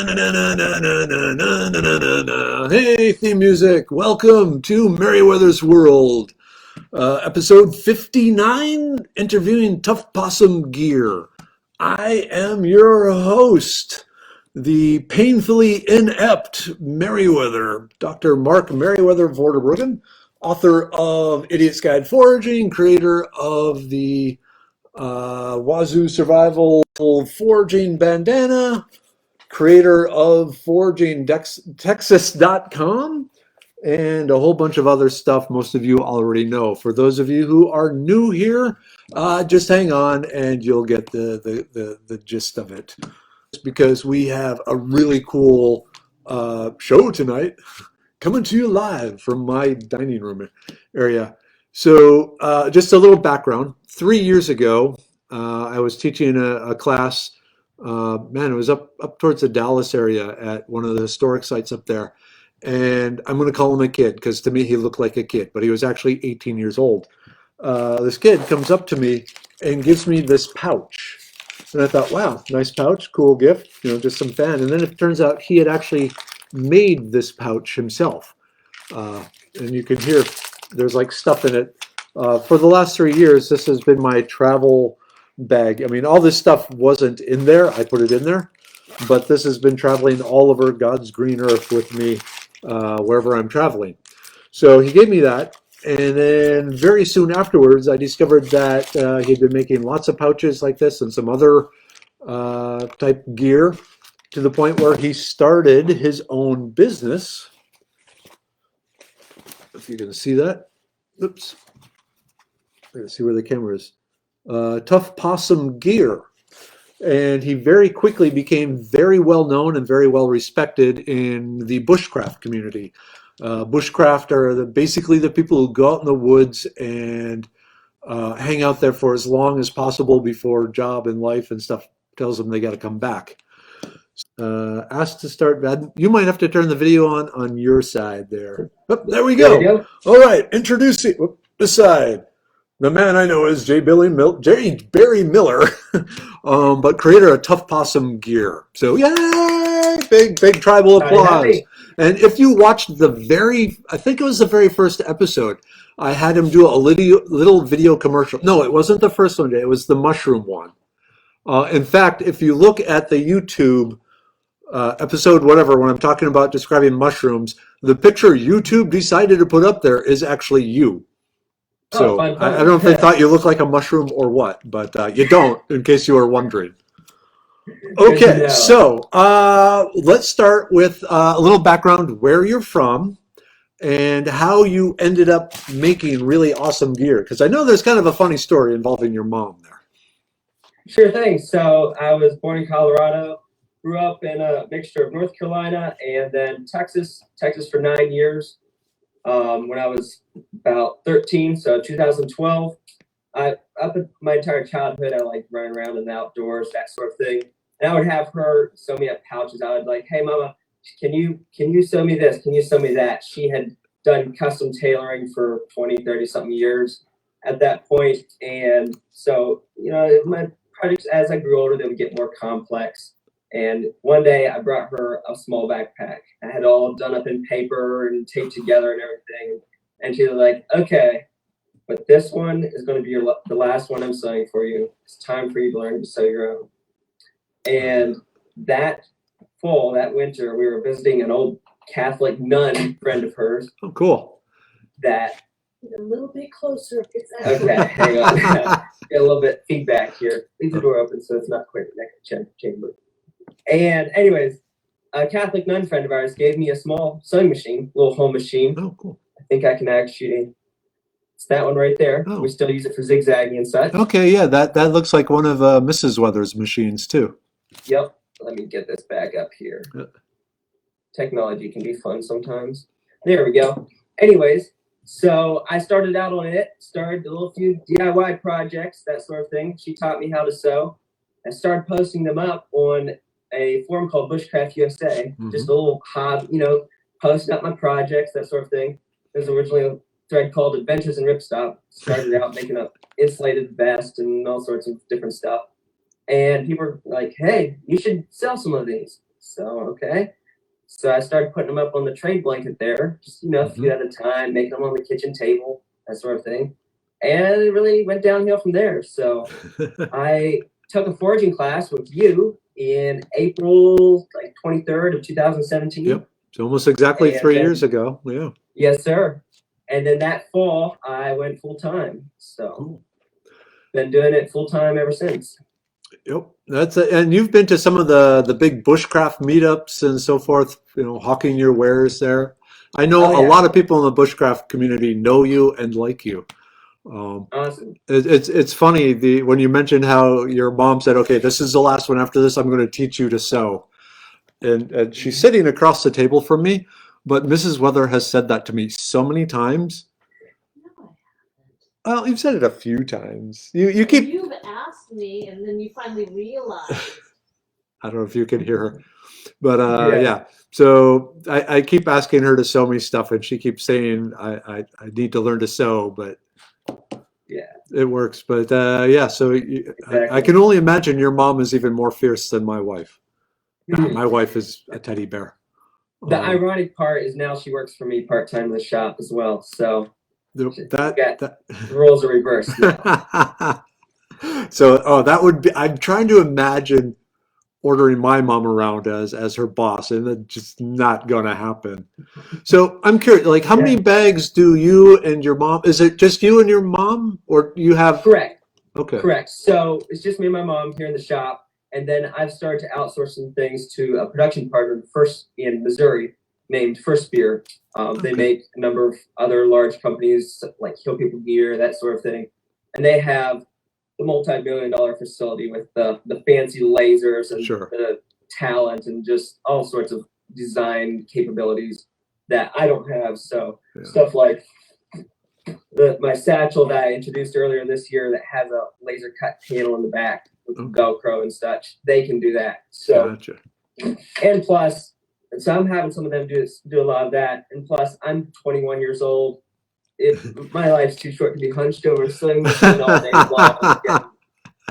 Hey, theme music. Welcome to Merriwether's World. Episode 59, interviewing Tuff Possum Gear. I am your host, the painfully inept Merriwether, Dr. Mark Merriwether Vorderbruggen, author of Idiot's Guide Foraging, creator of the Wazoo Survival Foraging Bandana, creator of foragingtexas.com, and a whole bunch of other stuff most of you already know. For those of you who are new here, just hang on and you'll get the gist of it. Because we have a really cool show tonight coming to you live from my dining room area. So just a little background. 3 years ago, I was teaching a class. It was up towards the Dallas area at one of the historic sites up there. And I'm going to call him a kid because to me he looked like a kid, but he was actually 18 years old. This kid comes up to me and gives me this pouch. And I thought, wow, nice pouch, cool gift, just some fan. And then it turns out he had actually made this pouch himself. And you can hear there's like stuff in it. For the last 3 years, this has been my travel bag. I mean, all this stuff wasn't in there. I put it in there. But this has been traveling all over God's green earth with me wherever I'm traveling. So he gave me that. And then very soon afterwards, I discovered that he'd been making lots of pouches like this and some other type gear to the point where he started his own business. If you can see that. Oops. Let's see where the camera is. Tuff Possum Gear. And he very quickly became very well known and very well respected in the bushcraft community. Bushcraft are basically the people who go out in the woods and hang out there for as long as possible before job and life and stuff tells them they got to come back. Asked to start. You might have to turn the video on your side there. Oh, there we go. All right, introducing this side. The man I know is Jayberry Miller, but creator of Tuff Possum Gear. So yay! Big tribal applause. And if you watched I think it was the very first episode, I had him do a little video commercial. No, it wasn't the first one, Jay. It was the mushroom one. In fact, if you look at the YouTube episode, whatever, when I'm talking about describing mushrooms, the picture YouTube decided to put up there is actually you. So I don't know if they thought you looked like a mushroom or what, but you don't, in case you were wondering. Okay, so let's start with a little background where you're from and how you ended up making really awesome gear. Because I know there's kind of a funny story involving your mom there. Sure thing. So I was born in Colorado, grew up in a mixture of North Carolina and then Texas for 9 years. When I was about 13, so 2012, up my entire childhood, I liked running around in the outdoors, that sort of thing. And I would have her sew me up pouches. I would like, hey, Mama, can you sew me this? Can you sew me that? She had done custom tailoring for 20, 30 something years at that point. And so, my projects, as I grew older, they would get more complex. And one day I brought her a small backpack. I had all done up in paper and taped together and everything. And she was like, okay, but this one is going to be the last one I'm sewing for you. It's time for you to learn to sew your own. And that winter, we were visiting an old Catholic nun friend of hers. Oh, cool. That. A little bit closer. Okay, hang on. Get a little bit feedback here. Leave the door open so it's not quite the next chamber. And anyways, a Catholic nun friend of ours gave me a small sewing machine, little home machine. Oh, cool. I think I can actually, it's that one right there. Oh. We still use it for zigzagging and such. Okay, yeah, that looks like one of Mrs. Weather's machines too. Yep. Let me get this back up here. Yeah. Technology can be fun sometimes. There we go. Anyways, so I started out on it, started a little few DIY projects, that sort of thing. She taught me how to sew. I started posting them up on a forum called Bushcraft USA, just a little hobby, posting up my projects, that sort of thing. There's originally a thread called Adventures in Ripstop. Started out making a insulated vest and all sorts of different stuff. And people were like, hey, you should sell some of these. So, okay. So I started putting them up on the trade blanket there, just, a few at a time, making them on the kitchen table, that sort of thing. And it really went downhill from there. So I took a foraging class with you in April, like 23rd of 2017. Yep. It's almost exactly And 3 then- years ago. Yeah. Yes, sir. And then that fall, I went full time. So Cool. been doing it full time ever since. Yep. And you've been to some of the big bushcraft meetups and so forth, hawking your wares there. I know Oh, a yeah. lot of people in the bushcraft community know you and like you. Awesome. It's funny when you mentioned how your mom said, "Okay, this is the last one. After this, I'm going to teach you to sew," and she's sitting across the table from me. But Mrs. Weather has said that to me so many times. No, I haven't. Well, you've said it a few times. You keep. You've asked me, and then you finally realized. I don't know if you can hear her, but Yeah. yeah. So I keep asking her to sew me stuff, and she keeps saying I need to learn to sew, but Yeah. it works. But yeah, so I Exactly. can only imagine your mom is even more fierce than my wife. Mhm. My wife is a teddy bear. The ironic part is now she works for me part time in the shop as well. So the roles are reversed now. So that would be. I'm trying to imagine ordering my mom around as her boss, and it's just not gonna happen. So I'm curious, like, how many bags do you and your mom? Is it just you and your mom, or you have? Correct. Okay. Correct. So it's just me and my mom here in the shop. And then I've started to outsource some things to a production partner first in Missouri named First Spear. They make a number of other large companies like Hill People Gear, that sort of thing. And they have the multi-million-dollar facility with the fancy lasers and Sure. the talent and just all sorts of design capabilities that I don't have. So stuff like my satchel that I introduced earlier this year that has a laser cut panel in the back with Velcro and such, they can do that. So, Gotcha. and plus, so I'm having some of them do a lot of that. And plus, I'm 21 years old. My life's too short to be hunched over a sewing machine all day long,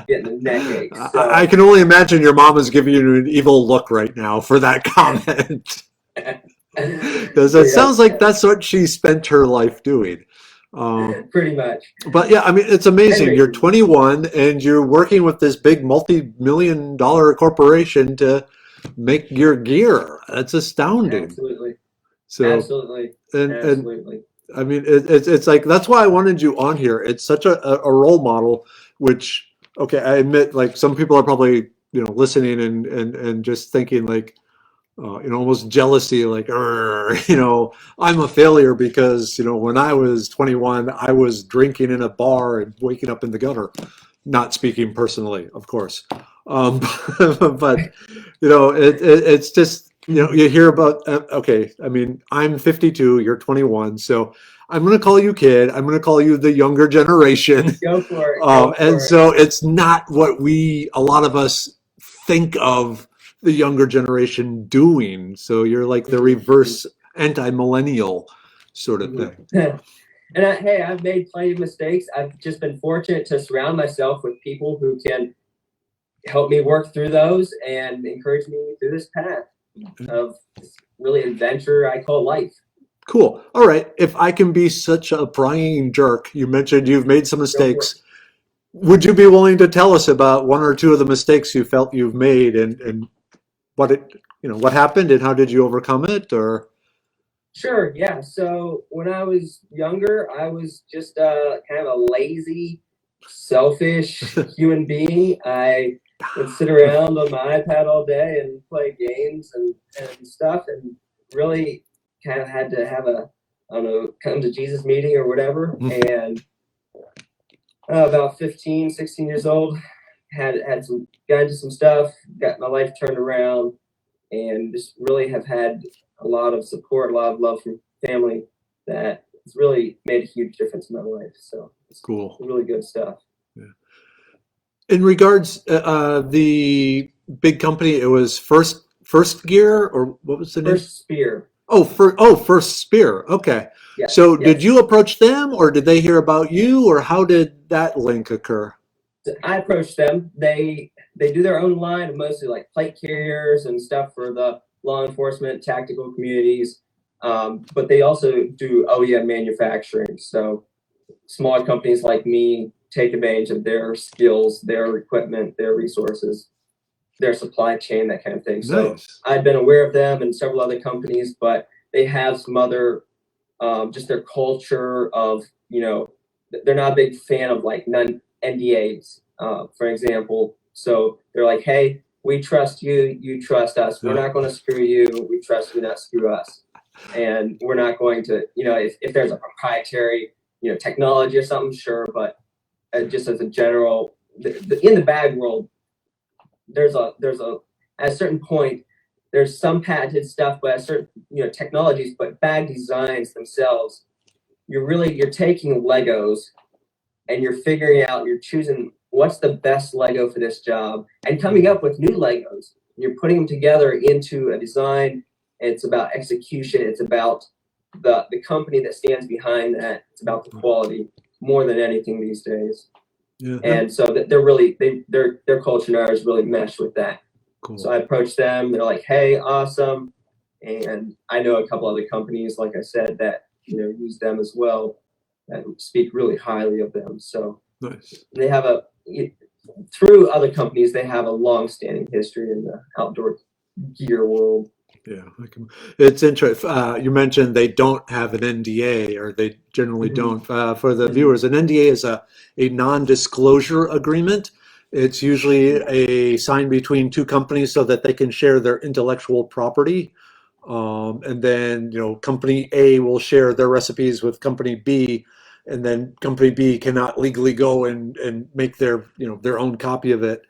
getting a neck ache. So. I can only imagine your mom is giving you an evil look right now for that comment. Because it sounds like that's what she spent her life doing. Pretty much. But yeah, I mean, it's amazing. You're 21 and you're working with this big multi-million-dollar corporation to make your gear. That's astounding. Absolutely. So, absolutely. And I mean, it's like, that's why I wanted you on here. It's such a role model, which, okay, I admit, like, some people are probably, listening and just thinking like, almost jealousy, like, I'm a failure because, when I was 21, I was drinking in a bar and waking up in the gutter. Not speaking personally, of course. But, it's just, you hear about, okay, I mean, I'm 52, you're 21, so I'm going to call you kid. I'm going to call you the younger generation. Go for it. So it's not what a lot of us think of the younger generation doing. So you're like the reverse anti-millennial sort of thing. And I've made plenty of mistakes. I've just been fortunate to surround myself with people who can help me work through those and encourage me through this path of this really adventure I call life. Cool. All right. If I can be such a prying jerk, you mentioned you've made some mistakes. Would you be willing to tell us about one or two of the mistakes you felt you've made and what happened and how did you overcome it? Or sure, yeah. So when I was younger, I was just kind of a lazy, selfish human bean. I would sit around on my iPad all day and play games and stuff, and really kind of had to have come to Jesus meeting or whatever. And about 15, 16 years old, got into some stuff, got my life turned around, and just really have had a lot of support, a lot of love from family that has really made a huge difference in my life. So it's cool. Really good stuff. Yeah. In regards the big company, it was First Gear, or what was the name? First Spear. First Spear. Okay. Yes, so did you approach them, or did they hear about you, or how did that link occur? I approached them. They they do their own line of mostly like plate carriers and stuff for the law enforcement, tactical communities. But they also do OEM manufacturing. So smaller companies like me take advantage of their skills, their equipment, their resources, their supply chain, that kind of thing. So Nice. I've been aware of them and several other companies, but they have some other, just their culture of, they're not a big fan of like NDAs, for example. So they're like, hey, we trust you, you trust us. We're not going to screw you. We trust you, not screw us. And we're not going to, if there's a proprietary, technology or something, sure. But just as a general, in the bag world, there's a at a certain point, there's some patented stuff, but at certain technologies, but bag designs themselves, you're taking Legos and you're figuring out, you're choosing what's the best Lego for this job and coming up with new Legos. You're putting them together into a design. It's about execution. It's about the company that stands behind that. It's about the quality more than anything these days. Yeah. And so that they're really their culture and ours really mesh with that. Cool. So I approached them. They're like, "Hey, awesome!" And I know a couple other companies, like I said, that use them as well, that speak really highly of them. So Nice. they have through other companies, they have a long-standing history in the outdoor gear world. Yeah, it's interesting. You mentioned they don't have an NDA, or they generally don't. For the viewers, an NDA is a non-disclosure agreement. It's usually a sign between two companies so that they can share their intellectual property. And then, company A will share their recipes with company B, and then company B cannot legally go and make their own copy of it.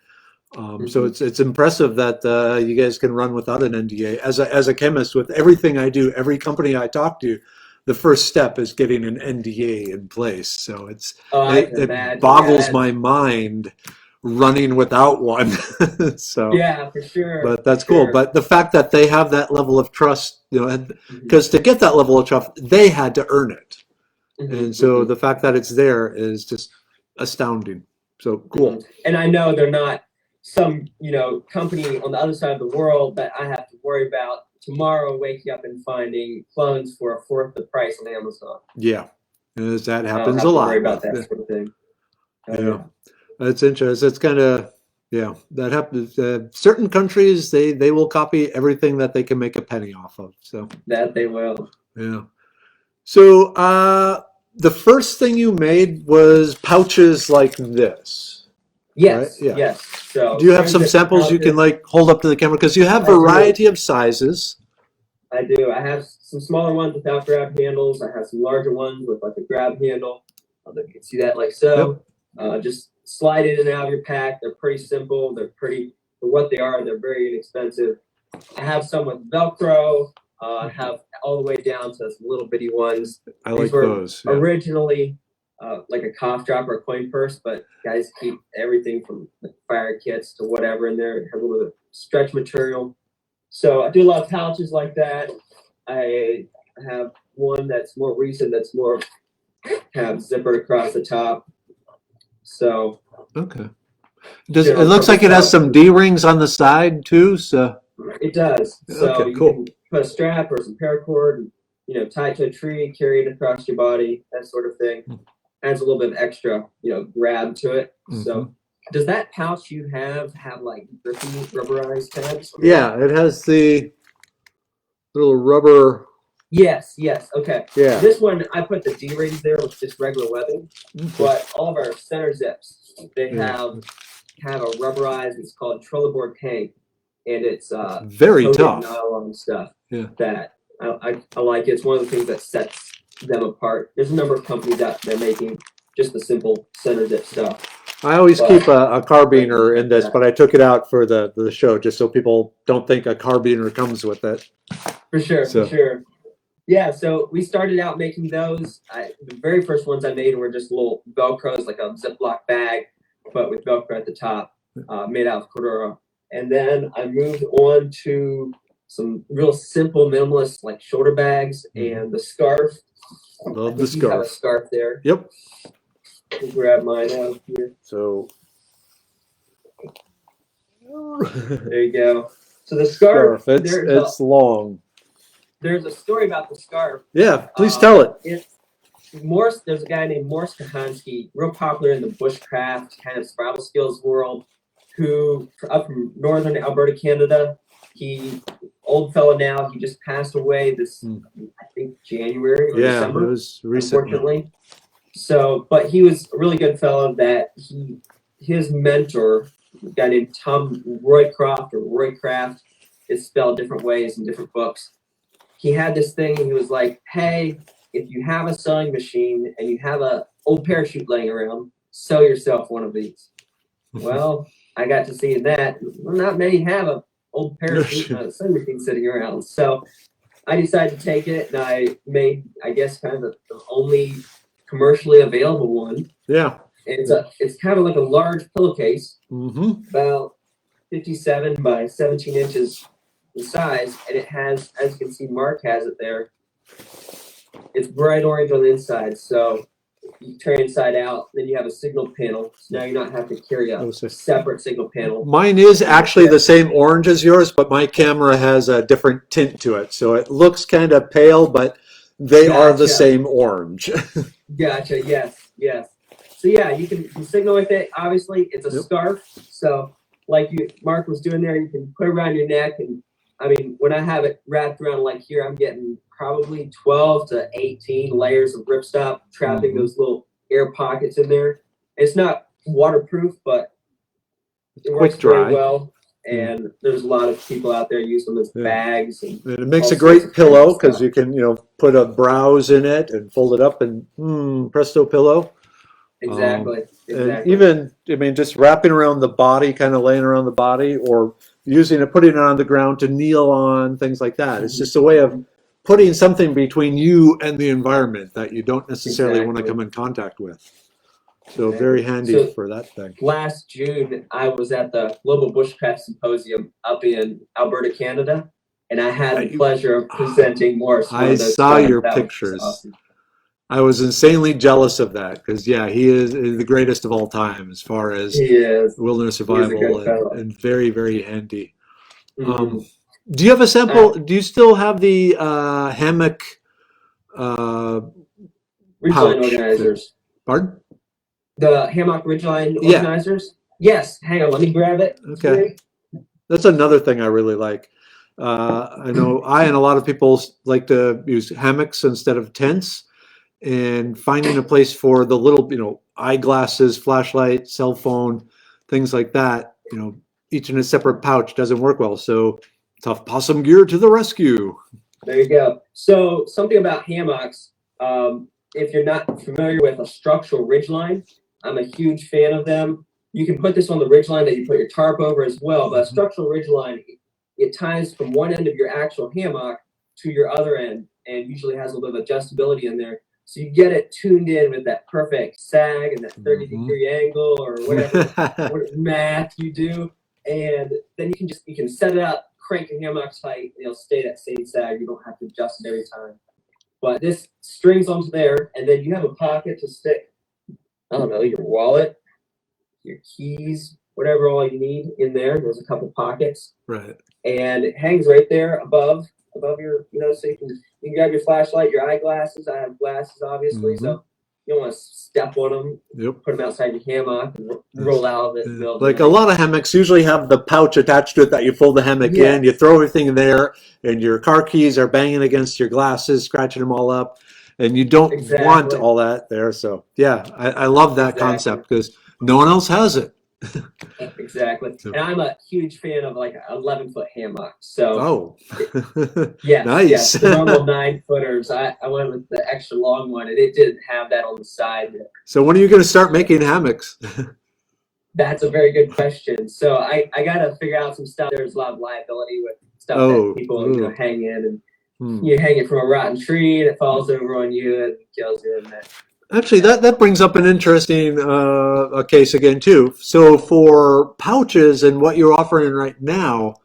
So it's impressive that you guys can run without an NDA. As a chemist, with everything I do, every company I talk to, the first step is getting an NDA in place. So it boggles my mind running without one. So yeah, for sure. But that's cool. But the fact that they have that level of trust, because to get that level of trust, they had to earn it. And so the fact that it's there is just astounding. So cool. And I know they're not some company on the other side of the world that I have to worry about tomorrow waking up and finding clones for a fourth the price on Amazon. Yeah, that happens I don't have a lot. To worry about that sort of thing. Yeah, that's interesting. It's kind of that happens. Certain countries they will copy everything that they can make a penny off of. So that they will. Yeah. So the first thing you made was pouches like this. Yes, right? Yeah. yes. So do you have some samples you can hold up to the camera? Because you have a variety of sizes. I do. I have some smaller ones without grab handles. I have some larger ones with like a grab handle. You can see that like so. Yep. Just slide it in and out of your pack. They're pretty simple. They're pretty, for what they are, they're very inexpensive. I have some with Velcro. I have all the way down to some little bitty ones. I like those. Yeah. Originally like a cough drop or a coin purse, but guys keep everything from the fire kits to whatever in there. It has a little bit of stretch material. So I do a lot of pouches like that. I have one that's more recent, that's more have zippered across the top. So okay. It looks like it has some D-rings on the side too. So it does. So okay, you cool. can put a strap or some paracord and tie it to a tree, carry it across your body, that sort of thing. Adds a little bit of extra, grab to it. So does that pouch you have like grippy rubberized tabs? Yeah, it has the little rubber. Yes. Okay. Yeah. This one, I put the D-rings there with just regular webbing, but all of our center zips, they have a rubberized, it's called trollerboard paint, and it's very tough nylon stuff. Yeah. That I like it. It's one of the things that sets them apart. There's a number of companies out there making just the simple center zip stuff. I always keep a carbiner in this, but I took it out for the show just so people don't think a carbiner comes with it. For sure. Yeah, so we started out making those. The very first ones I made were just little Velcros, like a Ziploc bag, but with Velcro at the top, made out of Cordura. And then I moved on to some real simple, minimalist, like shoulder bags and the scarf. Love the scarf. You have a scarf there. There you go. So the scarf, It's long. there's a story about the scarf. Yeah, please tell it. It's Morse. There's a guy named Morse Kahansky, real popular in the bushcraft kind of survival skills world, who up from northern Alberta, Canada. He old fellow now. He just passed away this, I think, January or December. It was recent. Unfortunately. So, but he was a really good fellow. That his mentor, a guy named Tom Roycroft or Roycraft, is spelled different ways in different books. He had this thing. He was like, "Hey, if you have a sewing machine and you have a old parachute laying around, sew yourself one of these." Well, I got to see that. Well, not many have a old parachute and a sewing machine sitting around. So I decided to take it, and I made, I guess, kind of the only commercially available one. Yeah. It's kind of like a large pillowcase, Mm-hmm. about 57 by 17 inches in size, and it has, as you can see, Mark has it there. It's bright orange on the inside, so you turn inside out, then you have a signal panel. So now you're not having to carry a separate signal panel. Mine is actually the same orange as yours, but my camera has a different tint to it. So it looks kind of pale, but they are the same orange. Gotcha. Yes. Yes. So yeah, you can signal with it. Obviously, it's a scarf. So like Mark was doing there, you can put it around your neck. And I mean, when I have it wrapped around like here, I'm getting probably 12 to 18 layers of ripstop, trapping those little air pockets in there. It's not waterproof, but it works very well. And there's a lot of people out there use them as bags. And it makes a great pillow because you can, put a browse in it and fold it up and presto pillow. Exactly. And even, I mean, just wrapping around the body, kind of laying around the body, or using it, putting it on the ground to kneel on, things like that. It's just a way of putting something between you and the environment that you don't necessarily want to come in contact with. So very handy for that thing. Last June, I was at the Global Bushcraft Symposium up in Alberta, Canada, and I had the pleasure of presenting Morse. I saw your pictures. Awesome. I was insanely jealous of that because, he is the greatest of all time as far as wilderness survival and very, very handy. Do you have a sample? Do you still have the hammock Ridgeline organizers? Pardon? The hammock ridgeline organizers? Yes. Hang on, let me grab it. Okay. That's another thing I really like. I know I and a lot of people like to use hammocks instead of tents, and finding a place for the little, eyeglasses, flashlight, cell phone, things like that, each in a separate pouch doesn't work well. So Tuff Possum Gear to the rescue. There you go. So something about hammocks, if you're not familiar with a structural ridgeline, I'm a huge fan of them. You can put this on the ridgeline that you put your tarp over as well, but a structural ridgeline, it ties from one end of your actual hammock to your other end, and usually has a little bit of adjustability in there. So you get it tuned in with that perfect sag and that 30-degree angle or whatever math you do, and then you can set it up, crank your hammock tight, and it'll stay that same sag. You don't have to adjust it every time. But this strings onto there, and then you have a pocket to stick, I don't know, your wallet, your keys, whatever all you need in there. There's a couple pockets. Right. And it hangs right there above your, so you can grab your flashlight, your eyeglasses. I have glasses, obviously, so you don't want to step on them. Yep. Put them outside your hammock and roll out of it. Like a lot of hammocks usually have the pouch attached to it that you fold the hammock in. You throw everything in there, and your car keys are banging against your glasses, scratching them all up, and you don't want all that there. So I love that concept because no one else has it. Exactly. And I'm a huge fan of like an 11-foot hammock. So nice. Yes, the normal 9-footers. I went with the extra long one, and it didn't have that on the side. So when are you going to start making hammocks? That's a very good question. So I got to figure out some stuff. There's a lot of liability with stuff that people hang in, and you hang it from a rotten tree, and it falls over on you and kills you. And actually, that brings up an interesting case again, too. So for pouches and what you're offering right now,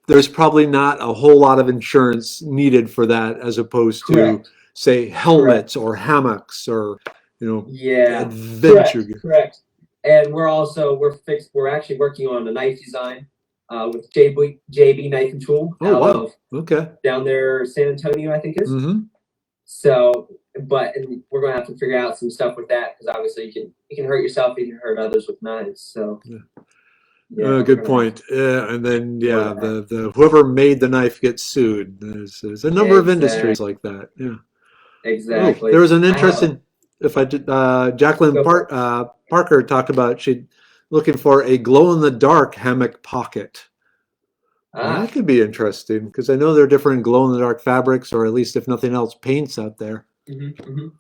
there's probably not a whole lot of insurance needed for that as opposed to, say, helmets or hammocks or, adventure gear. Correct. And we're actually working on a knife design with JB Knife and Tool Oh, out wow. of Okay. down there, San Antonio, I think is. Mm-hmm. So, and we're gonna have to figure out some stuff with that because obviously you can hurt yourself, you can hurt others with knives. So, yeah, Good point. Yeah, and then the whoever made the knife gets sued. There's a number of industries like that. Yeah. Exactly. Oh, there was an interesting. If I did, Jacqueline Parker talked about she looking for a glow in the dark hammock pocket. That could be interesting because I know there are different glow in the dark fabrics, or at least if nothing else, paints out there.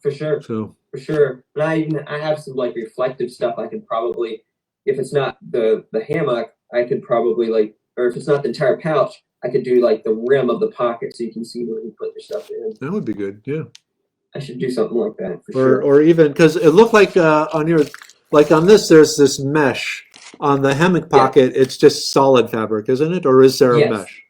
For sure. So for sure. But I have some like reflective stuff. I could probably, if it's not the hammock, I could probably like, or if it's not the entire pouch, I could do like the rim of the pocket so you can see where you put your stuff in. that would be good. Yeah. I should do something like that for sure. Or even because it looked like on your, like on this, there's this mesh. On the hammock pocket, it's just solid fabric, isn't it? Or is there a mesh?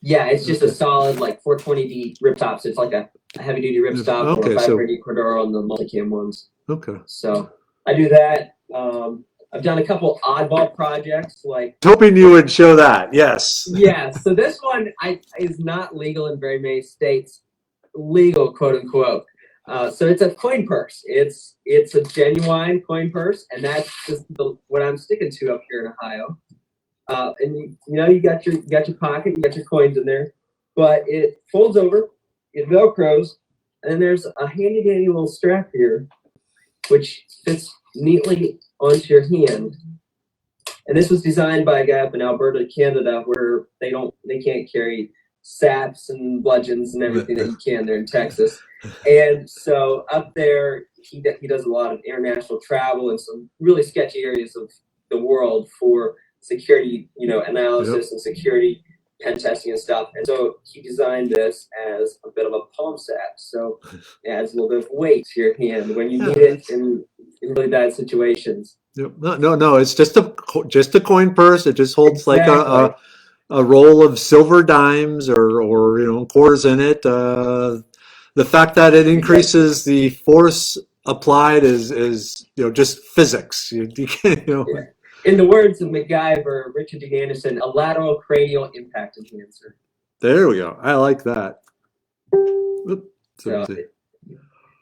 Yeah, it's just a solid like 420D riptop. So it's like a heavy duty ripstop or a 530 Cordura on the multicam ones. Okay. So I do that. I've done a couple oddball projects like. Hoping you would show that. Yes. Yeah. So this one is not legal in very many states. Legal, quote unquote. So it's a coin purse. It's a genuine coin purse, and that's just what I'm sticking to up here in Ohio. And you got your pocket, you got your coins in there, but it folds over, it velcros, and then there's a handy dandy little strap here, which fits neatly onto your hand. And this was designed by a guy up in Alberta, Canada, where they can't carry saps and bludgeons and everything that you can there in Texas. And so up there, he does a lot of international travel in some really sketchy areas of the world for security, analysis and security pen testing and stuff. And so he designed this as a bit of a palm sack. So it adds a little bit of weight to your hand when you need it in really bad situations. No. It's just a coin purse. It just holds like a roll of silver dimes or quarters in it. The fact that it increases the force applied is just physics. In the words of MacGyver, Richard Dean Anderson, a lateral cranial impact enhancer. There we go. I like that. The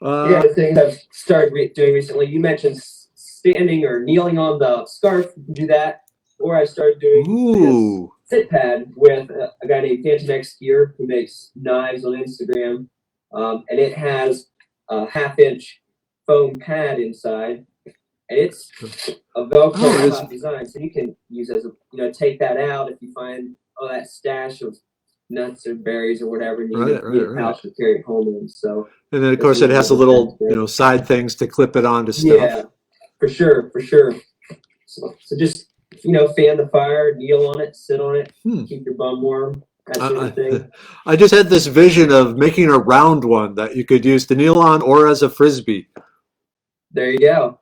other things I've started doing recently, you mentioned standing or kneeling on the scarf. You can do that. Or I started doing this sit pad with a guy named Phantom Gear who makes knives on Instagram. And it has a 1/2-inch foam pad inside, and it's a Velcro top design, so you can use as take that out if you find that stash of nuts or berries or whatever, and you need a pouch to carry it home in. So, and then of course it has a little side things to clip it onto stuff. Yeah, for sure. So just fan the fire, kneel on it, sit on it, keep your bum warm. That sort of thing. I just had this vision of making a round one that you could use to kneel on or as a frisbee. There you go.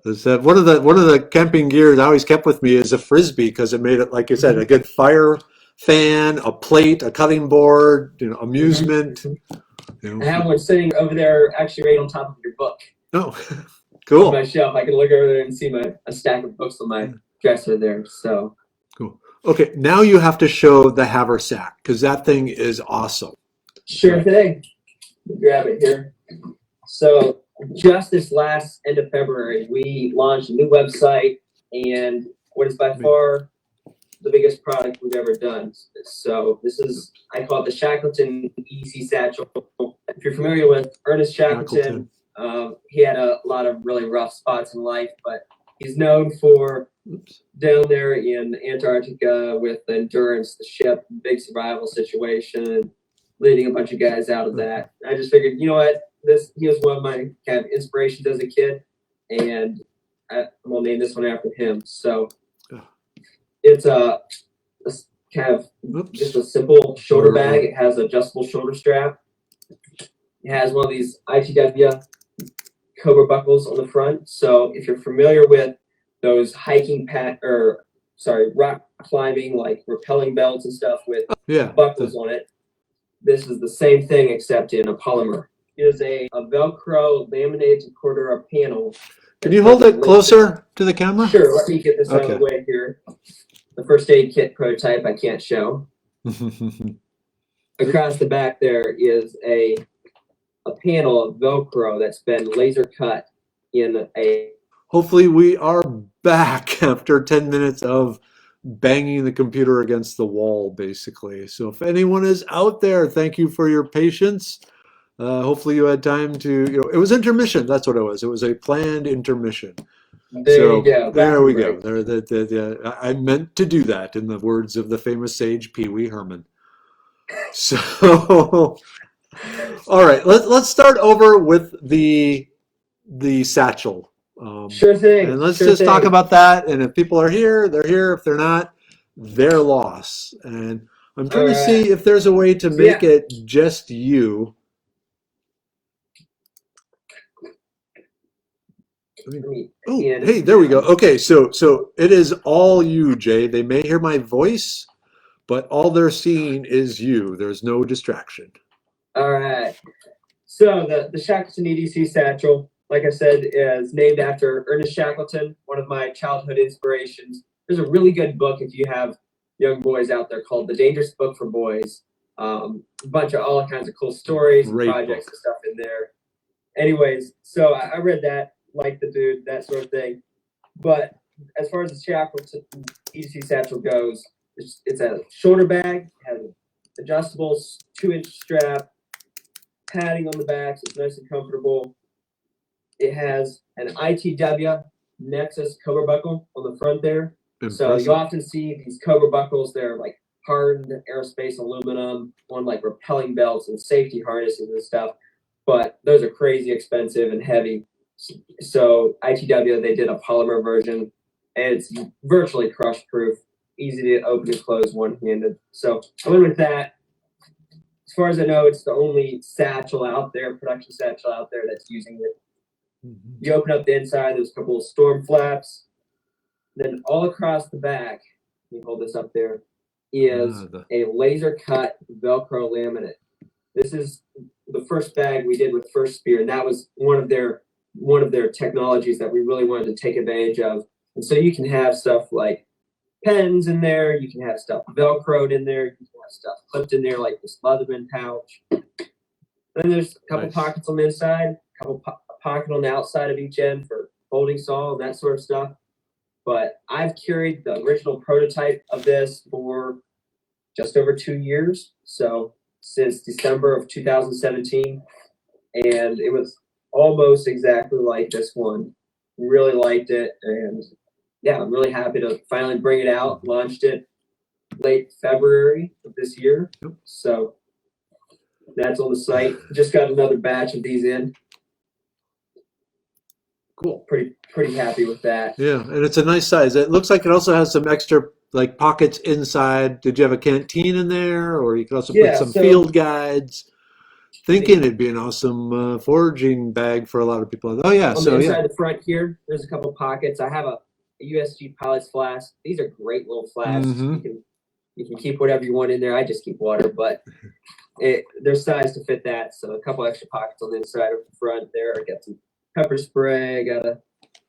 One of the camping gears I always kept with me is a frisbee because it made it, like you said, a good fire fan, a plate, a cutting board, amusement. I have one sitting over there, actually right on top of your book. Oh, cool. On my shelf, I can look over there and see a stack of books on my dresser there. So cool. Okay, now you have to show the Haversack because that thing is awesome. Sure thing. Grab it here. So just this last end of February, we launched a new website and what is by far the biggest product we've ever done. So this is, I call it the Shackleton EDC Satchel. If you're familiar with Ernest Shackleton, he had a lot of really rough spots in life, but he's known for down there in Antarctica with the Endurance, the ship, big survival situation, leading a bunch of guys out of that. I just figured, he was one of my kind of inspirations as a kid, and I'm gonna name this one after him. So it's a kind of just a simple shoulder bag. It has an adjustable shoulder strap. It has one of these ITW Cobra buckles on the front. So if you're familiar with those hiking rock climbing, like rappelling belts and stuff with buckles on it, this is the same thing except in a polymer. It is a Velcro laminated Cordura panel. Can you hold it closer to the camera? Sure, let me get this out of the way here. the first aid kit prototype I can't show. Across the back there is a panel of Velcro that's been laser cut in a. Hopefully we are back after 10 minutes of banging the computer against the wall, basically. So if anyone is out there, thank you for your patience. Hopefully you had time to, it was intermission. That's what it was. It was a planned intermission. There you go. There we go. Break. I meant to do that, in the words of the famous sage Pee Wee Herman. So, all right, let's start over with the satchel. Sure thing. And let's sure just thing. talk about that. And if people are here, they're here. If they're not, they're lost. And I'm trying to see if there's a way to make it just you. Oh, hey, there we go. Okay, so it is all you, Jay. They may hear my voice, but all they're seeing is you. There's no distraction. All right. So the Shackleton EDC Satchel, like I said, is named after Ernest Shackleton, one of my childhood inspirations. There's a really good book if you have young boys out there called The Dangerous Book for Boys. A bunch of all kinds of cool stories and projects and stuff in there. Anyways, so I read that, like the dude, that sort of thing. But as far as the Shackleton EDC Satchel goes, it's a shoulder bag, has adjustable 2-inch strap, padding on the back, so it's nice and comfortable. It has an ITW Nexus Cobra buckle on the front there. Impressive. So you often see these Cobra buckles. They're like hardened aerospace aluminum on like rappelling belts and safety harnesses and stuff. But those are crazy expensive and heavy. So ITW, they did a polymer version, and it's virtually crush proof, easy to open and close one-handed. So I went with that. As far as I know, it's the only satchel out there, production satchel out there that's using it. You open up the inside, there's a couple of storm flaps. Then all across the back, let me hold this up there, is a laser cut Velcro laminate. This is the first bag we did with First Spear, and that was one of their technologies that we really wanted to take advantage of. And so you can have stuff like pens in there, you can have stuff Velcroed in there, you can have stuff clipped in there like this Leatherman pouch. Then there's a couple pockets on the inside, a couple pocket on the outside of each end for folding saw and that sort of stuff. But I've carried the original prototype of this for just over 2 years. So since December of 2017. And it was almost exactly like this one. Really liked it. And yeah, I'm really happy to finally bring it out. Launched it late February of this year. So that's on the site. Just got another batch of these in. Cool. Pretty happy with that. Yeah, and it's a nice size. It looks like it also has some extra like pockets inside. Did you have a canteen in there, or you could also put some field guides? Thinking it'd be an awesome foraging bag for a lot of people. Oh yeah, on the inside the front here, there's a couple pockets. I have a USG Pilot's flask. These are great little flasks. You can keep whatever you want in there. I just keep water, but they're sized to fit that. So a couple extra pockets on the inside of the front there. I got some pepper spray. I got a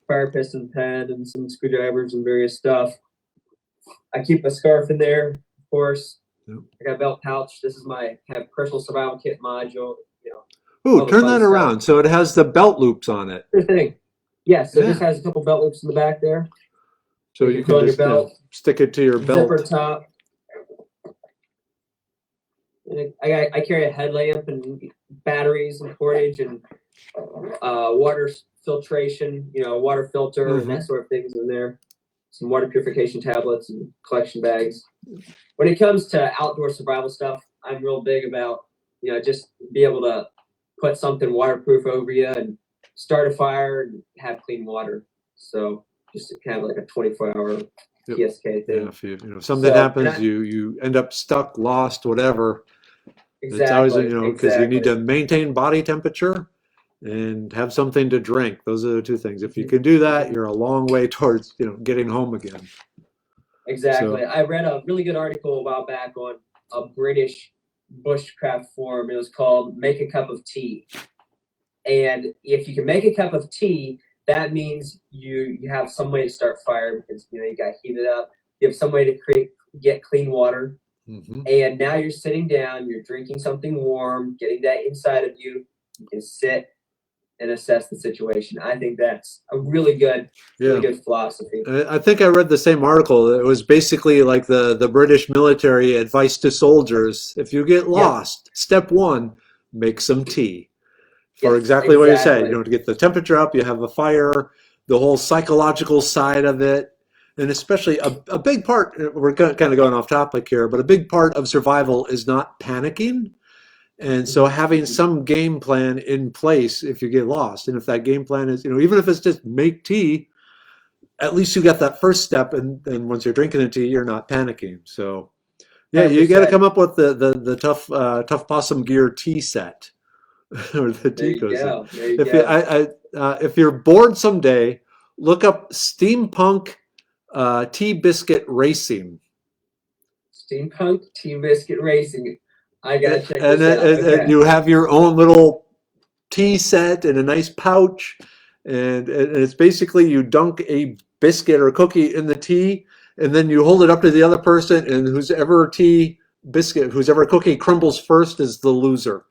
fire piston pen and some screwdrivers and various stuff. I keep a scarf in there, of course. I got a belt pouch. This is my kind of personal survival kit module. Ooh, turn that around. So it has the belt loops on it. Sure thing. Yeah, so this has a couple belt loops in the back there. So you can just stick it to your belt. Zipper top. And I carry a headlamp and batteries and cordage and water filtration, water filter and that sort of things in there. Some water purification tablets and collection bags. When it comes to outdoor survival stuff, I'm real big about, just be able to put something waterproof over you and start a fire and have clean water. So just kind of like a 24-hour PSK thing. Yeah, if something happens, you end up stuck, lost, whatever. Exactly. It's always, because you need to maintain body temperature and have something to drink. Those are the two things. If you can do that, you're a long way towards, getting home again. Exactly. So, I read a really good article a while back on a British bushcraft forum. It was called Make a Cup of Tea. And if you can make a cup of tea, that means you have some way to start fire because, you got to heat it up. You have some way to get clean water. Mhm. And now you're sitting down, you're drinking something warm, getting that inside of you. You can sit and assess the situation. I think that's a really Yeah. good philosophy. I think I read the same article. It was basically like the British military advice to soldiers. If you get lost, step one, make some tea. For Yes, exactly what you said, exactly. to get the temperature up, you have a fire, the whole psychological side of it. And especially a big part, we're kind of going off topic here, but a big part of survival is not panicking. And so having some game plan in place if you get lost. And if that game plan is, even if it's just make tea, at least you got that first step. And then once you're drinking the tea, you're not panicking. So yeah, you got to 100%. come up with the Tough Possum Gear tea set. Or the There you Tico set. go. There you If go. if you're bored someday, look up steampunk tea biscuit racing. Steampunk Tea Biscuit Racing. I gotta check And, this out. and Okay. you have your own little tea set in a nice pouch, and it's basically you dunk a biscuit or cookie in the tea, and then you hold it up to the other person, and whoever cookie crumbles first is the loser.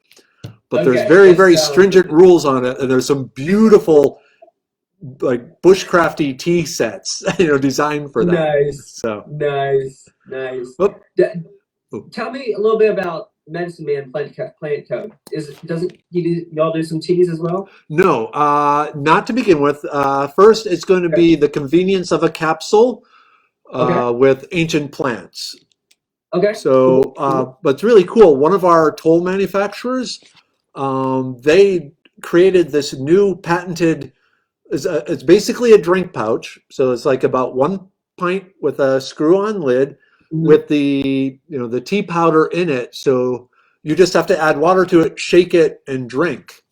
But there's Okay, very, that very sounds- stringent rules on it, and there's some beautiful, like bushcrafty tea sets, designed for that. Nice. So, Nice. oh, Tell me a little bit about Medicine Man Plant Code. Y'all do some teas as well? no, not to begin with. First, it's going to be the convenience of a capsule with ancient plants. Okay. So, Cool. but it's really cool. One of our toll manufacturers, they created this new patented. It's basically a drink pouch. So it's like about 1 pint with a screw-on lid with the the tea powder in it. So you just have to add water to it, shake it, and drink.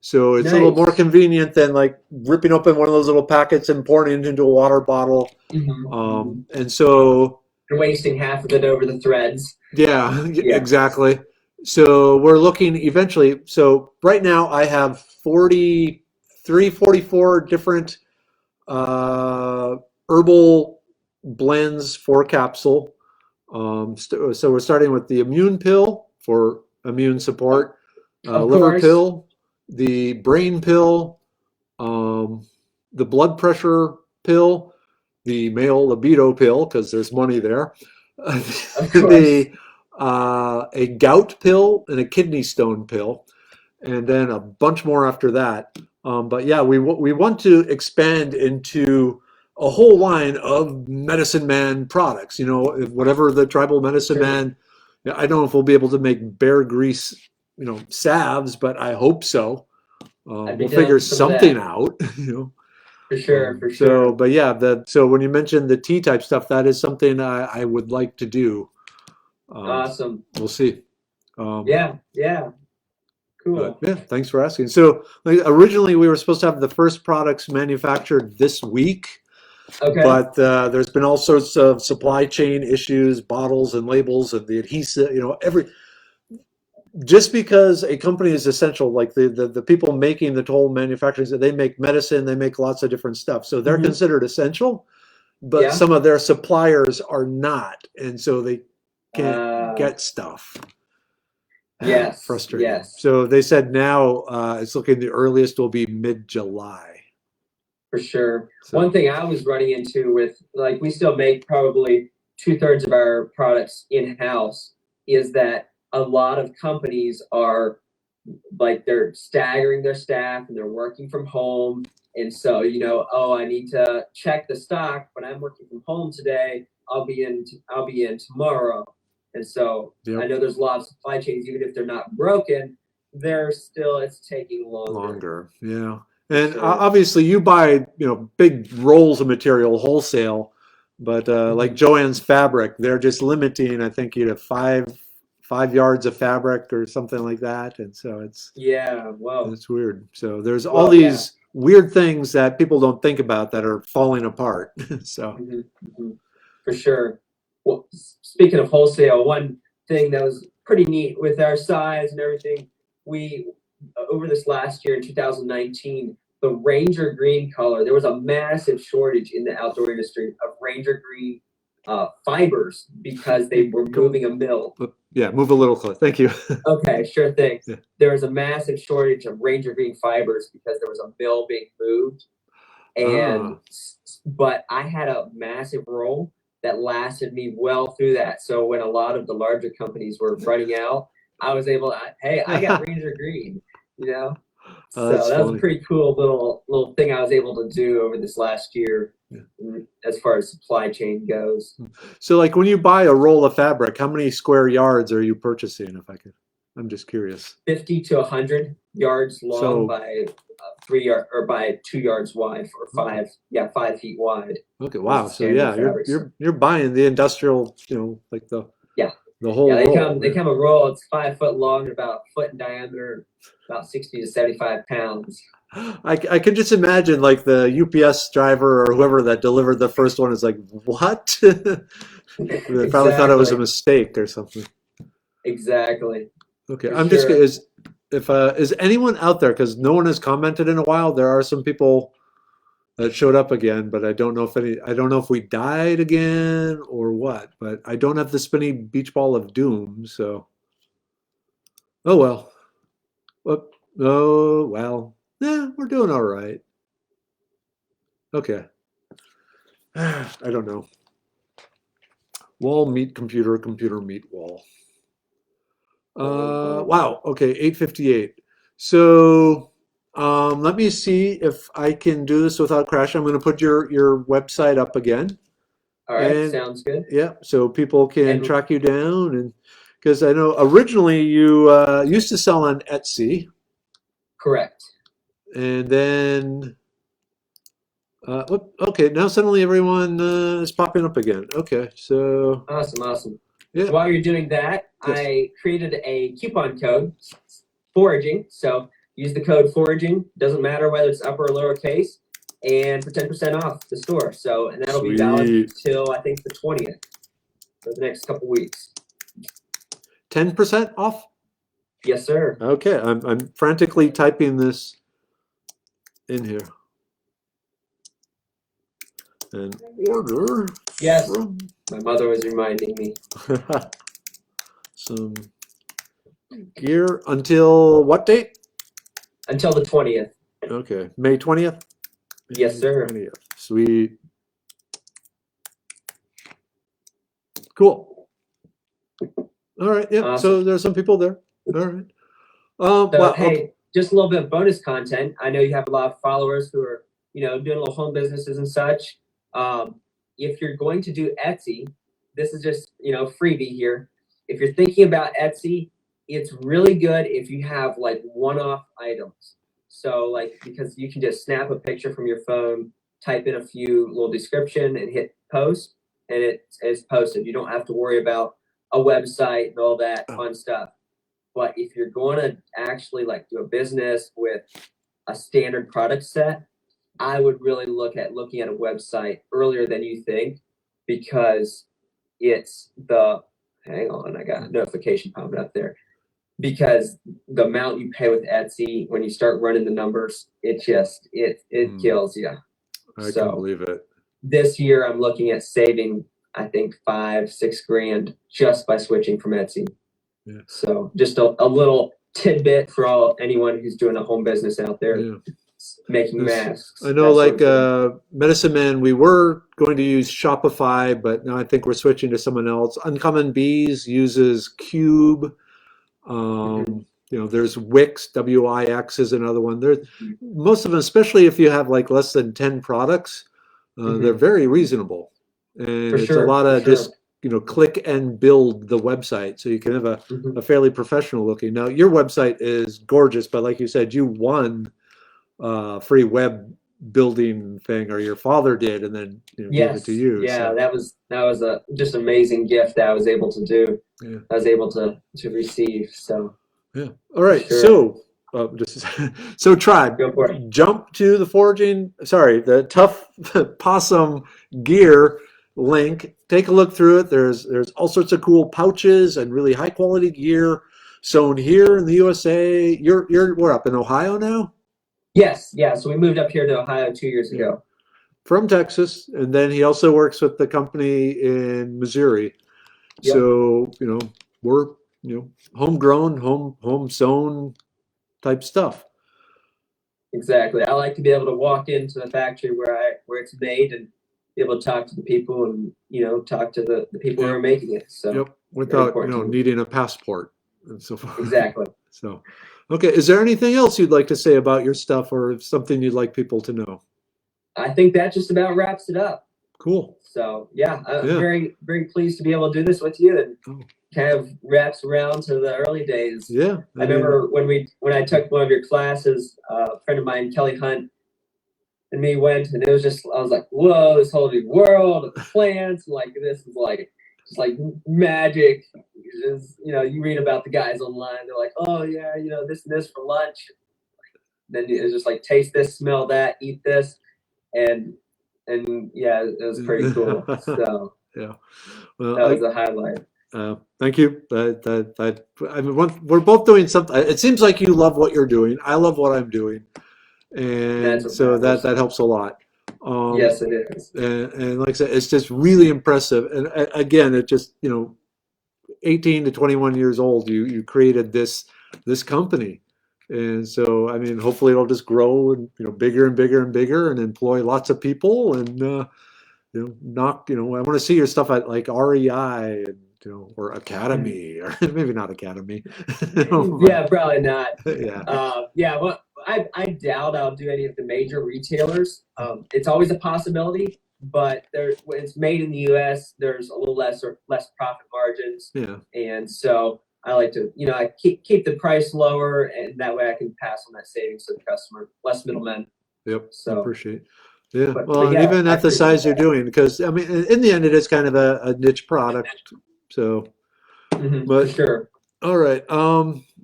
So it's a little more Nice. convenient than like ripping open one of those little packets and pouring it into a water bottle. And so You're wasting half of it over the threads. yeah, Yeah. exactly. So we're looking eventually. So right now I have 43, 44 different herbal blends for capsule. So we're starting with the immune pill for immune support, Of liver course. pill, the brain pill, the blood pressure pill, the male libido pill, because there's money there, Of course. a gout pill, and a kidney stone pill, and then a bunch more after that. But yeah, we want to expand into a whole line of Medicine Man products. Whatever the tribal Medicine Sure. Man. I don't know if we'll be able to make bear grease, salves, but I hope so. I'd be We'll down figure for some of something that. out. For sure. For So, sure. but yeah, so when you mentioned the tea type stuff, that is something I would like to do. Awesome. We'll see. Yeah. Cool. But yeah, thanks for asking. So originally we were supposed to have the first products manufactured this week, Okay. but there's been all sorts of supply chain issues, bottles and labels and the adhesive, just because a company is essential, like the people making the toll manufacturers, they make medicine, they make lots of different stuff. So they're considered essential, but some of their suppliers are not. And so they can't get stuff. Yes. Frustrating. Yes. So they said now it's looking the earliest will be mid-July. For sure. So. One thing I was running into with, like, we still make probably 2/3 of our products in-house, is that a lot of companies are like, they're staggering their staff and they're working from home. And so, I need to check the stock, but I'm working from home today. I'll be in tomorrow. And so I know there's a lot of supply chains, even if they're not broken, it's taking longer. Yeah. And obviously you buy, big rolls of material wholesale, but like Joann's Fabric, they're just limiting, I think, you to 5 yards of fabric or something like that. And so it's weird. So there's all these weird things that people don't think about that are falling apart. So for sure. Well, speaking of wholesale, one thing that was pretty neat with our size and everything, we over this last year in 2019, the Ranger green color, there was a massive shortage in the outdoor industry of Ranger green fibers because they were moving a mill. Yeah, move a little closer. Thank you. Okay, sure thing. Yeah. There was a massive shortage of Ranger Green fibers because there was a mill being moved. And but I had a massive roll that lasted me well through that. So when a lot of the larger companies were running out, I was able to, hey, I got Ranger Green, you know? So that was a pretty cool little thing I was able to do over this last year, as far as supply chain goes. So like when you buy a roll of fabric, how many square yards are you purchasing, if I could? I'm just curious. 50 to 100 yards long by 3 yard or by 2 yards wide or 5 feet wide. Okay, wow. So yeah, you're buying the industrial, like the whole roll. They come a roll. It's 5 foot long and about a foot in diameter, about 60 to 75 pounds. I can just imagine like the UPS driver or whoever that delivered the first one is like, what? They probably thought it was a mistake or something. Exactly. Okay, I'm just curious. Is anyone out there, because no one has commented in a while. There are some people that showed up again, but I don't know if we died again or what, but I don't have the spinning beach ball of doom, so oh well. Oh well. Yeah, we're doing all right. Okay. I don't know. Wall meet computer, computer meet wall. Wow. Okay, 8:58. So let me see if I can do this without crashing. I'm going to put your website up again. All right, sounds good. Yeah, so people can track you down, and because I know originally you used to sell on Etsy. Correct. And then, okay, now suddenly everyone is popping up again. Okay, so awesome. Yeah. So while you're doing that, yes. I created a coupon code, foraging. So use the code foraging. Doesn't matter whether it's upper or lowercase, and for 10% off the store. So, and that'll be valid till I think the 20th, for the next couple weeks. 10% off? Yes, sir. Okay, I'm frantically typing this in here. And order. Yes. My mother was reminding me. Some gear until what date? Until the 20th. Okay, May 20th? Yes, sir. 20th. Sweet. Cool. All right, yeah, awesome. So there's some people there. All right. Well, hey, just a little bit of bonus content. I know you have a lot of followers who are, doing little home businesses and such. If you're going to do Etsy, this is just, freebie here. If you're thinking about Etsy, it's really good if you have like one-off items. So because you can just snap a picture from your phone, type in a few little description and hit post, and it's posted. You don't have to worry about a website and all that fun stuff. But if you're going to actually do a business with a standard product set, I would really looking at a website earlier than you think, because it's hang on, I got a notification popping up there. Because the amount you pay with Etsy, when you start running the numbers, it kills you. I can believe it. This year I'm looking at saving, I think, $5-6 grand just by switching from Etsy. Yeah. So just a little tidbit for anyone who's doing a home business out there. Yeah. Making masks. I know, Medicine Man, we were going to use Shopify, but now I think we're switching to someone else. Uncommon Bees uses Cube. There's Wix, Wix is another one. There's most of them, especially if you have less than 10 products, they're very reasonable. And it's a lot of just click and build the website, so you can have a fairly professional looking. Now your website is gorgeous, but like you said, you won free web building thing, or your father did, and then gave it to you. Yeah, so. that was a just amazing gift that I was able to do. Yeah. I was able to receive. So yeah. All right. Sure. So Tribe, go for it. Jump to the Tuff Possum Gear link. Take a look through it. There's all sorts of cool pouches and really high quality gear sewn here in the USA. We're up in Ohio now. Yes, yeah. So we moved up here to Ohio 2 years ago. from Texas, and then he also works with the company in Missouri. Yep. So, we're, homegrown, home sewn type stuff. Exactly. I like to be able to walk into the factory where it's made and be able to talk to the people and talk to the people who are making it. So Yep, without important to me. needing a passport and so forth. Exactly. So, okay, is there anything else you'd like to say about your stuff, or something you'd like people to know? I think that just about wraps it up. Cool. So yeah, I'm very, very pleased to be able to do this with you, and kind of wraps around to the early days. Yeah. I remember when I took one of your classes, a friend of mine, Kelly Hunt, and me went, and it was just, I was like, whoa, this whole new world of plants, like this is like just like magic. You read about the guys online, they're like, oh yeah, this and this for lunch. Then it's just like, taste this, smell that, eat this, and yeah, it was pretty cool. So yeah, well, that was a highlight. Thank you. I mean, we're both doing something. It seems like you love what you're doing. I love what I'm doing, and so that helps a lot. Yes, it is. And like I said, it's just really impressive. And again, it just 18 to 21 years old, you created this company. And so, I mean, hopefully it'll just grow and, bigger and bigger and bigger, and employ lots of people, and, I want to see your stuff at like REI and, or Academy, or maybe not Academy. Yeah, probably not. Yeah. Well, I doubt I'll do any of the major retailers. It's always a possibility, but when it's made in the U.S., there's a little less profit margins. Yeah. And so I like to, I keep the price lower, and that way I can pass on that savings to the customer, less middlemen. Yep. So I appreciate. Yeah. But yeah, even at the size you're doing, because I mean, in the end, it is kind of a niche product. So, but for sure. All right.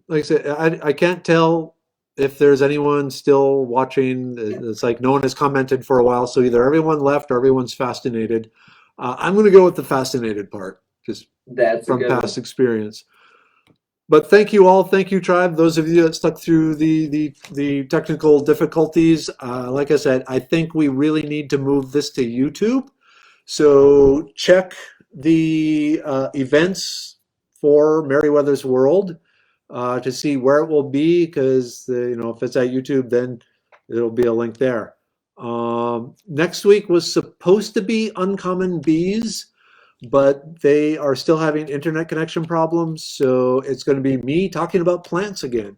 Like I said, I can't tell if there's anyone still watching. It's like no one has commented for a while, so either everyone left or everyone's fascinated. I'm going to go with the fascinated part, just from past experience. But thank you all. Thank you, Tribe. Those of you that stuck through the technical difficulties. Like I said, I think we really need to move this to YouTube. So check the events for Merriwether's World to see where it will be, because if it's at YouTube, then it'll be a link there. Next week was supposed to be Uncommon Bees, but they are still having internet connection problems, so it's going to be me talking about plants again.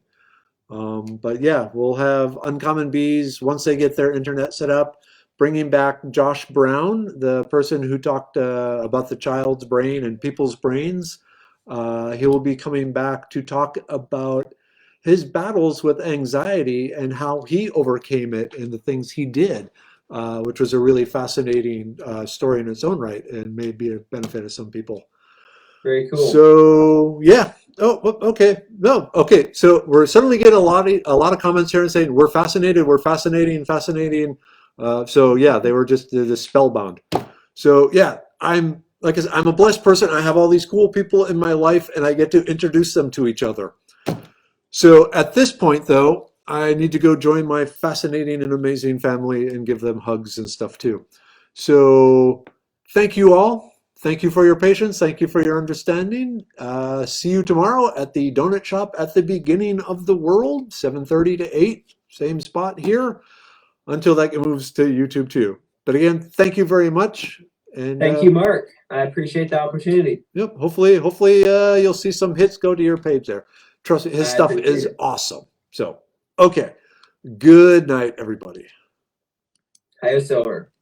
But yeah, we'll have Uncommon Bees once they get their internet set up. Bringing back Josh Brown, the person who talked about the child's brain and people's brains. He will be coming back to talk about his battles with anxiety and how he overcame it and the things he did, which was a really fascinating story in its own right, and may be a benefit to some people. Very cool. So yeah. Oh, okay. No, okay. So we're suddenly getting a lot of comments here and saying we're fascinated, we're fascinating. So yeah, they were just spellbound. So yeah, I'm like I said, I'm a blessed person. I have all these cool people in my life, and I get to introduce them to each other. So at this point, though, I need to go join my fascinating and amazing family and give them hugs and stuff too. So thank you all. Thank you for your patience. Thank you for your understanding. See you tomorrow at the donut shop at the beginning of the world, 7:30 to 8, same spot here, until that moves to YouTube too. But again, thank you very much. And thank you, Mark. I appreciate the opportunity. Yep. Hopefully, you'll see some hits go to your page there. Trust me, his stuff is awesome. So, okay. Good night, everybody. Hi, Silver.